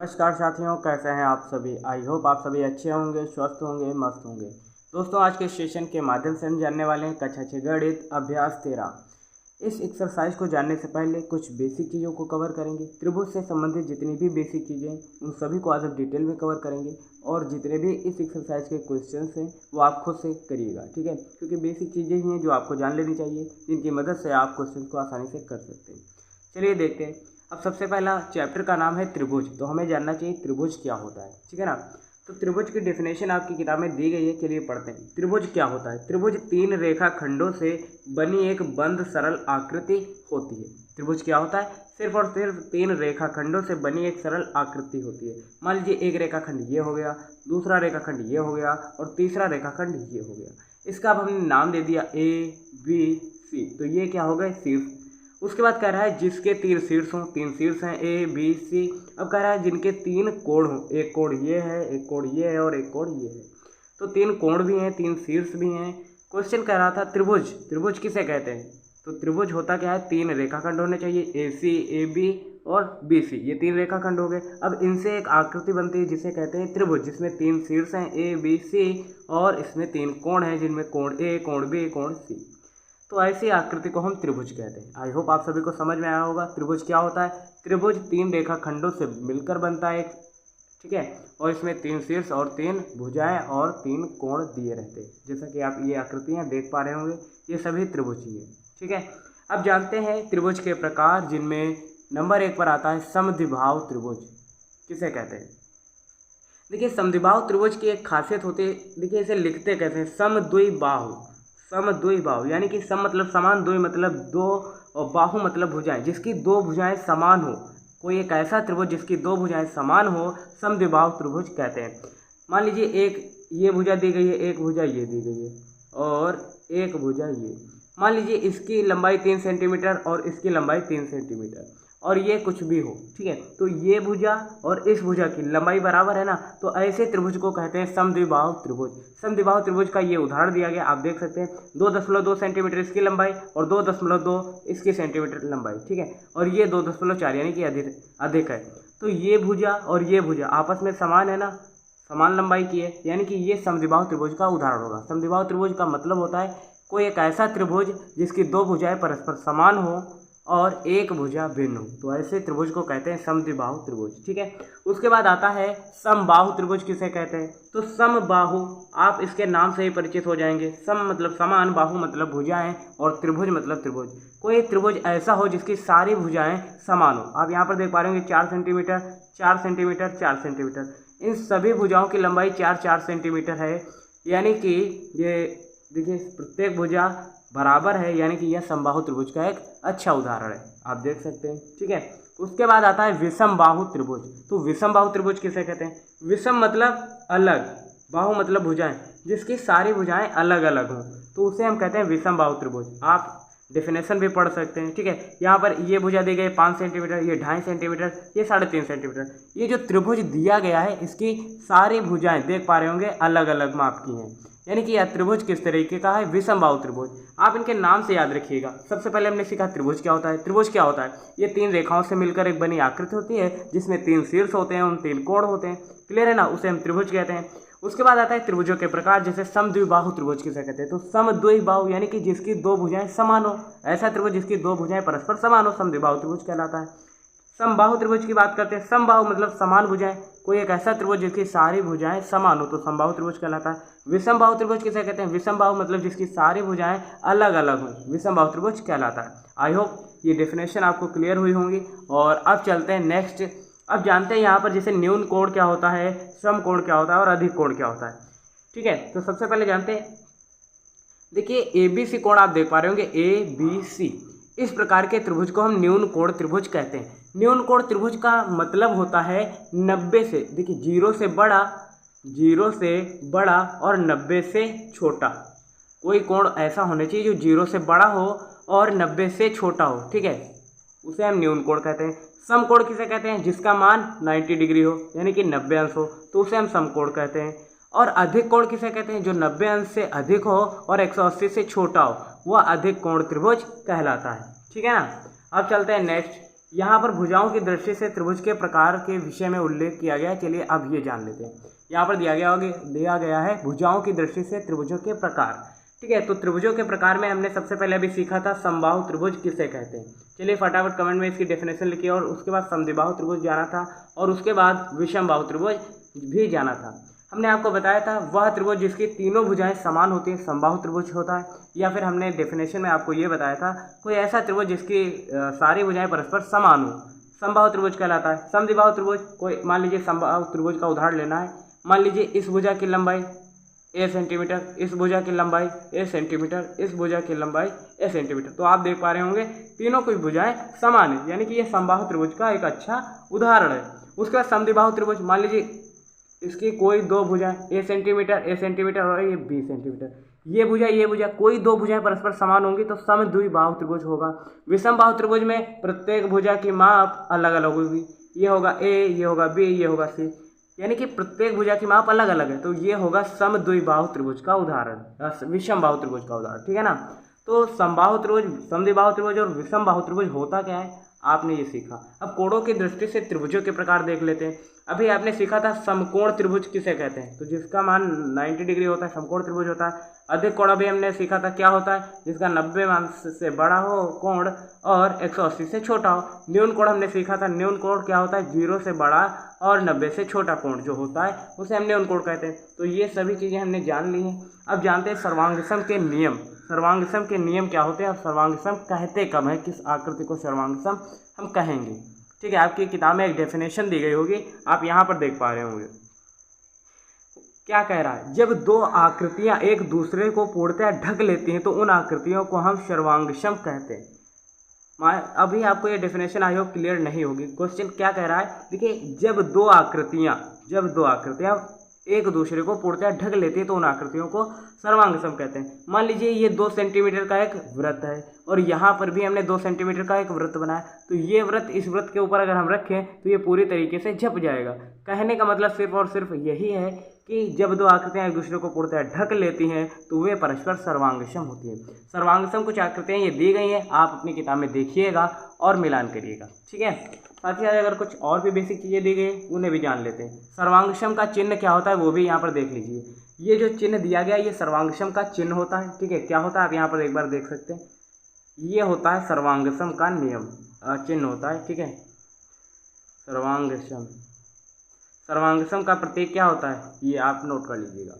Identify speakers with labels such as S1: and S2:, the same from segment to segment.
S1: नमस्कार साथियों, कैसे हैं आप सभी। आई होप आप सभी अच्छे होंगे, स्वस्थ होंगे, मस्त होंगे। दोस्तों, आज के सेशन के माध्यम से हम जानने वाले हैं कक्षा 6 गणित अभ्यास 13। इस एक्सरसाइज को जानने से पहले कुछ बेसिक चीज़ों को कवर करेंगे। त्रिभुज से संबंधित जितनी भी बेसिक चीज़ें उन सभी को आज हम डिटेल में कवर करेंगे और जितने भी इस एक्सरसाइज के क्वेश्चन हैं वो आप खुद से करिएगा, ठीक है। क्योंकि बेसिक चीज़ें ही हैं जो आपको जान लेनी चाहिए, जिनकी मदद से आप क्वेश्चन को आसानी से कर सकते हैं। चलिए देखते हैं। अब सबसे पहला चैप्टर का नाम है त्रिभुज, तो हमें जानना चाहिए त्रिभुज क्या होता है, ठीक है ना। तो त्रिभुज की डेफिनेशन आपकी किताब में दी गई है, चलिए पढ़ते हैं। त्रिभुज क्या होता है। त्रिभुज तीन रेखा खंडों से बनी एक बंद सरल आकृति होती है। त्रिभुज क्या होता है, सिर्फ और सिर्फ तीन रेखा खंडों से बनी एक सरल आकृति होती है। मान लीजिए एक रेखाखंड ये हो गया, दूसरा रेखाखंड ये हो गया और तीसरा रेखाखंड ये हो गया। इसका अब हमने नाम दे दिया ए बी सी, तो ये क्या हो गए, शीर्ष। उसके बाद कह रहा है जिसके तीन शीर्ष हों, तीन शीर्ष हैं ए बी सी। अब कह रहा है जिनके तीन कोण हों, एक कोण ये है, एक कोण ये है और एक कोण ये है। तो तीन कोण भी हैं, तीन शीर्ष भी हैं। क्वेश्चन कह रहा था त्रिभुज, त्रिभुज किसे कहते हैं। तो त्रिभुज होता क्या है, तीन रेखाखंड होने चाहिए, ए सी ए बी और बी सी, ये तीन रेखाखंड हो गए। अब इनसे एक आकृति बनती है जिसे कहते हैं त्रिभुज, जिसमें तीन शीर्ष हैं ए बी सी और इसमें तीन कोण हैं जिनमें कोण ए, कोण बी, कोण सी। तो ऐसी आकृति को हम त्रिभुज कहते हैं। आई होप आप सभी को समझ में आया होगा त्रिभुज क्या होता है। त्रिभुज तीन रेखाखंडों से मिलकर बनता है, ठीक है, और इसमें तीन शीर्ष और तीन भुजाएं और तीन कोण दिए रहते हैं। जैसा कि आप ये आकृतियां देख पा रहे होंगे, ये सभी त्रिभुज ही है, ठीक है। अब जानते हैं त्रिभुज के प्रकार, जिनमें नंबर 1 पर आता है समद्विबाहु त्रिभुज। किसे कहते हैं। देखिए, समद्विबाहु त्रिभुज की एक खासियत होती है। देखिए, इसे लिखते कैसे हैं, समद्विबाहु। समद्विबाहु यानी कि सम मतलब समान, द्वि मतलब दो और बाहु मतलब भुजाएं, जिसकी दो भुजाएं समान हो। कोई एक ऐसा त्रिभुज जिसकी दो भुजाएं समान हो, समद्विबाहु त्रिभुज कहते हैं। मान लीजिए एक ये भुजा दी गई है, एक भुजा ये दी गई है और एक भुजा ये। मान लीजिए इसकी लंबाई 3 सेंटीमीटर और इसकी लंबाई 3 सेंटीमीटर और ये कुछ भी हो, ठीक है। तो ये भुजा और इस भुजा की लंबाई बराबर है ना, तो ऐसे त्रिभुज को कहते हैं समद्विबाहु त्रिभुज। समद्विबाहु त्रिभुज का ये उदाहरण दिया गया, आप देख सकते हैं 2.2 सेंटीमीटर इसकी लंबाई और 2.2 इसकी सेंटीमीटर लंबाई, ठीक है, और ये 2.4 यानी कि अधिक है। तो ये भुजा और ये भुजा आपस में समान है ना, समान लंबाई की है, यानी कि ये समद्विबाहु त्रिभुज का उदाहरण होगा। समद्विबाहु त्रिभुज का मतलब होता है कोई एक ऐसा त्रिभुज जिसकी दो भुजाएं परस्पर समान हो और एक भुजा भिन्न हो, तो ऐसे त्रिभुज को कहते हैं समद्विबाहु त्रिभुज, ठीक है। उसके बाद आता है समबाहु त्रिभुज। किसे कहते हैं, तो समबाहु आप इसके नाम से ही परिचित हो जाएंगे। सम मतलब समान, बाहु मतलब भुजाएं और त्रिभुज मतलब त्रिभुज। कोई त्रिभुज ऐसा हो जिसकी सारी भुजाएं समान हो। आप यहाँ पर देख पा रहे होंगे 4 सेंटीमीटर 4 सेंटीमीटर 4 सेंटीमीटर, इन सभी भुजाओं की लंबाई 4-4 सेंटीमीटर है, यानी कि ये देखिए प्रत्येक भुजा बराबर है, यानी कि यह समबाहु त्रिभुज का एक अच्छा उदाहरण है, आप देख सकते हैं, ठीक है। उसके बाद आता है विषमबाहु त्रिभुज। तो विषमबाहु त्रिभुज किसे कहते हैं, विषम मतलब अलग, बाहु मतलब भुजाएं, जिसकी सारी भुजाएं अलग अलग हों, तो उसे हम कहते हैं विषमबाहु त्रिभुज। आप डेफिनेशन भी पढ़ सकते हैं, ठीक है। यहाँ पर ये भुजा दी गई 5 सेंटीमीटर, ये 2.5 सेंटीमीटर, ये 3.5 सेंटीमीटर। ये जो त्रिभुज दिया गया है इसकी सारी भुजाएं देख पा रहे होंगे अलग अलग माप की हैं, यानी कि यह त्रिभुज किस तरीके का है, विषमबाहु त्रिभुज। आप इनके नाम से याद रखिएगा। सबसे पहले हमने सीखा त्रिभुज क्या होता है। त्रिभुज क्या होता है, ये तीन रेखाओं से मिलकर एक बनी आकृति होती है जिसमें तीन शीर्ष होते हैं, उन तीन कोण होते हैं, क्लियर है ना, उसे हम त्रिभुज कहते हैं। उसके बाद आता है त्रिभुजों के प्रकार, जैसे समद्विबाहु त्रिभुज किसे कहते हैं, तो समद्विबाहु यानी कि जिसकी दो भुजाएं समान हो, ऐसा त्रिभुज जिसकी दो भुजाएं परस्पर समान हो, समद्विबाहु त्रिभुज कहलाता है। समबाहु त्रिभुज की बात करते हैं। समबाहु मतलब समान भुजाएं, कोई एक ऐसा त्रिभुज जिसकी सारी भुजाएं समान हो, तो समबाहु त्रिभुज कहलाता है। विषमबाहु त्रिभुज किसे कहते हैं, विषमबाहु मतलब जिसकी सारी भुजाएं अलग अलग हों, विषमबाहु त्रिभुज कहलाता है। आई होप ये डेफिनेशन आपको क्लियर हुई होंगी। और अब चलते हैं नेक्स्ट। अब जानते हैं यहाँ पर जैसे न्यून कोण क्या होता है, सम कोण क्या होता है और अधिक कोण क्या होता है, ठीक है। तो सबसे पहले जानते हैं, देखिए ए बी सी कोण आप देख पा रहे होंगे, ए बी सी, इस प्रकार के त्रिभुज को हम न्यून कोण त्रिभुज कहते हैं। न्यून कोण त्रिभुज का मतलब होता है 90 से, देखिए 0 से बड़ा और 90 से छोटा। कोई कोण ऐसा होना चाहिए जो 0 से बड़ा हो और 90 से छोटा हो, ठीक है, उसे हम न्यून कोण कहते हैं। समकोण किसे कहते हैं, जिसका मान 90 डिग्री हो, यानी कि 90 अंश हो, तो उसे हम समकोण कहते हैं। और अधिक कोण किसे कहते हैं, जो 90 अंश से अधिक हो और 180 से छोटा हो, वह अधिक कोण त्रिभुज कहलाता है, ठीक है ना। अब चलते हैं नेक्स्ट। यहाँ पर भुजाओं की दृष्टि से त्रिभुज के प्रकार के विषय में उल्लेख किया गया है। चलिए अब ये जान लेते हैं। यहाँ पर दिया गया है भुजाओं की दृष्टि से त्रिभुजों के प्रकार। ठीक है, तो त्रिभुजों के प्रकार में हमने सबसे पहले अभी सीखा था समबाहु त्रिभुज किसे कहते हैं। चलिए फटाफट कमेंट में इसकी डेफिनेशन लिखिए। और उसके बाद समद्विबाहु त्रिभुज जाना था और उसके बाद विषमबाहु त्रिभुज भी जाना था। हमने आपको बताया था वह त्रिभुज जिसकी तीनों भुजाएं समान होती हैं समबाहु त्रिभुज होता है। या फिर हमने डेफिनेशन में आपको ये बताया था कोई ऐसा त्रिभुज जिसकी सारी भुजाएं परस्पर समान हो समबाहु त्रिभुज कहलाता है। समद्विबाहु त्रिभुज, कोई मान लीजिए समबाहु त्रिभुज का उदाहरण लेना है। मान लीजिए इस भुजा की लंबाई a सेंटीमीटर, इस भुजा की लंबाई a सेंटीमीटर, इस भुजा की लंबाई a सेंटीमीटर। तो आप देख पा रहे होंगे तीनों की भुजाएं समान है, यानी कि ये समबाहु त्रिभुज का एक अच्छा उदाहरण है। उसके बाद समद्विबाहु त्रिभुज, मान लीजिए इसकी कोई दो भुजाएं a सेंटीमीटर और ये b सेंटीमीटर, ये भुजा कोई दो भुजाएं परस्पर समान होंगी तो समद्विबाहु त्रिभुज होगा। विषमबाहु त्रिभुज में प्रत्येक भुजा की माप अलग अलग होगी। ये होगा a, ये होगा b, ये होगा c, यानी कि प्रत्येक भुजा की माप अलग अलग है। तो ये होगा समद्विबाहु त्रिभुज का उदाहरण, विषमबाहु त्रिभुज का उदाहरण। ठीक है ना। तो समबाहु त्रिभुज, समद्विबाहु त्रिभुज और विषमबाहु त्रिभुज होता क्या है आपने ये सीखा। अब कोणों की दृष्टि से त्रिभुजों के प्रकार देख लेते हैं। अभी आपने सीखा था समकोण त्रिभुज किसे कहते हैं, तो जिसका मान 90 डिग्री होता है समकोण त्रिभुज होता है। अधिक कोण अभी हमने सीखा था क्या होता है, जिसका 90 मान से बड़ा हो कोण और 180 से छोटा हो। न्यून कोण हमने सीखा था, न्यून कोण क्या होता है, 0 से बड़ा और 90 से छोटा कोण जो होता है उसे हम न्यून कोण कहते हैं। तो ये सभी चीज़ें हमने जान ली हैं। अब जानते हैं सर्वांगसम के नियम। सर्वांगसम के नियम क्या होते हैं, अब सर्वांगसम कहते कब है, किस आकृति को सर्वांगसम हम कहेंगे। ठीक है, आपकी किताब में एक डेफिनेशन दी गई होगी, आप यहाँ पर देख पा रहे होंगे। क्या कह रहा है, जब दो आकृतियां एक दूसरे को पूर्णतः ढक लेती हैं तो उन आकृतियों को हम सर्वांगसम कहते हैं। अभी आपको ये डेफिनेशन आई होप क्लियर नहीं होगी। क्वेश्चन क्या कह रहा है, देखिए जब दो आकृतियां एक दूसरे को पूर्णतः ढक लेती है तो उन आकृतियों को सर्वांगसम कहते हैं। मान लीजिए ये 2 सेंटीमीटर का एक वृत्त है और यहाँ पर भी हमने 2 सेंटीमीटर का एक वृत्त बनाया, तो ये वृत्त इस वृत्त के ऊपर अगर हम रखें तो ये पूरी तरीके से झप जाएगा। कहने का मतलब सिर्फ और सिर्फ यही है कि जब दो आकृतियाँ एक दूसरे को पूर्णतः ढक लेती हैं तो वे परस्पर सर्वांगसम होती है। सर्वांगसम कुछ आकृतियाँ ये दी गई हैं, आप अपनी किताब में देखिएगा और मिलान करिएगा। ठीक है, साथ ही अगर कुछ और भी बेसिक चीज़ें दी गई उन्हें भी जान लेते हैं। सर्वांगसम का चिन्ह क्या होता है वो भी यहाँ पर देख लीजिए। ये जो चिन्ह दिया गया ये सर्वांगसम का चिन्ह होता है। ठीक है, क्या होता है आप यहाँ पर एक बार देख सकते हैं, ये होता है सर्वांगसम का नियम, चिन्ह होता है। ठीक है, सर्वांगसम का प्रतीक क्या होता है ये आप नोट कर लीजिएगा।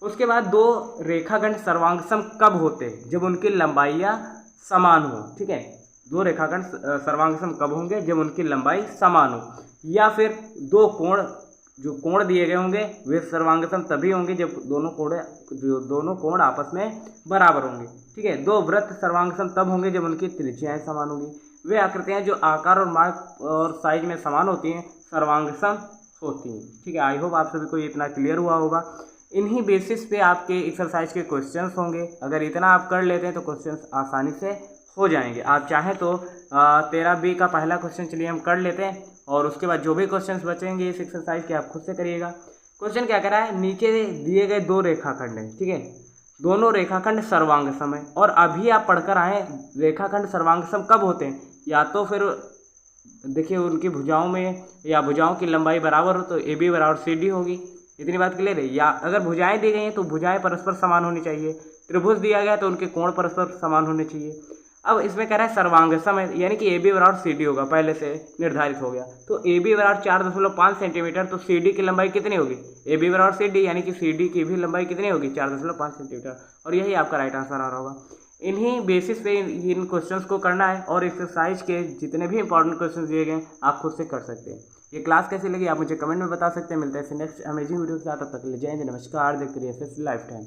S1: उसके बाद दो रेखाखंड सर्वांगसम कब होते हैं, जब उनकी लंबाइयाँ समान हो। ठीक है, दो रेखाखंड सर्वांगसम कब होंगे, जब उनकी लंबाई समान हो। या फिर दो कोण, जो कोण दिए गए होंगे वे सर्वांगसम तभी होंगे जब दोनों कोण आपस में बराबर होंगे। ठीक है, दो वृत्त सर्वांगसम तब होंगे जब उनकी त्रिज्याएं समान होंगी। वे आकृतियां जो आकार और माप और साइज में समान होती हैं सर्वांगसम होती हैं। ठीक है, आई होप आप सभी को ये इतना क्लियर हुआ होगा। इन्हीं बेसिस पे आपके एक्सरसाइज के क्वेश्चंस होंगे। अगर इतना आप कर लेते हैं तो क्वेश्चंस आसानी से हो जाएंगे। आप चाहें तो 13B का पहला क्वेश्चन चलिए हम कर लेते हैं और उसके बाद जो भी क्वेश्चंस बचेंगे इस एक्सरसाइज के आप खुद से करिएगा। क्वेश्चन क्या कह रहा है, नीचे दिए गए दो रेखाखंड हैं। ठीक है, दोनों रेखाखंड सर्वांगसम है और अभी आप पढ़कर आए रेखाखंड सर्वांगसम कब होते हैं, या तो फिर देखिए उनकी भुजाओं में या भुजाओं की लंबाई बराबर हो तो AB बराबर CD होगी। इतनी बात क्लियर है। या अगर भुजाएं दी गई हैं तो भुजाएं परस्पर समान होनी चाहिए। त्रिभुज दिया गया तो उनके कोण परस्पर समान होने चाहिए। अब इसमें कह रहा है सर्वांगसम है, यानी कि AB बराबर CD होगा, पहले से निर्धारित हो गया। तो AB बराबर 4.5 सेंटीमीटर, तो CD की लंबाई कितनी होगी, AB बराबर CD, यानी कि CD की भी लंबाई कितनी होगी 4.5 सेंटीमीटर। और यही आपका राइट आंसर आ रहा होगा। इन्हीं बेसिस पे इन क्वेश्चंस को करना है और एक्सरसाइज के जितने भी इंपॉर्टेंट क्वेश्चंस दिए गए आप खुद से कर सकते हैं। ये क्लास कैसी लगी आप मुझे कमेंट में बता सकते हैं। मिलते हैं नेक्स्ट अमेजिंग वीडियो के साथ, तब तक के लिए जय हिंद, नमस्कार। देखते रहिए लाइफ टाइम।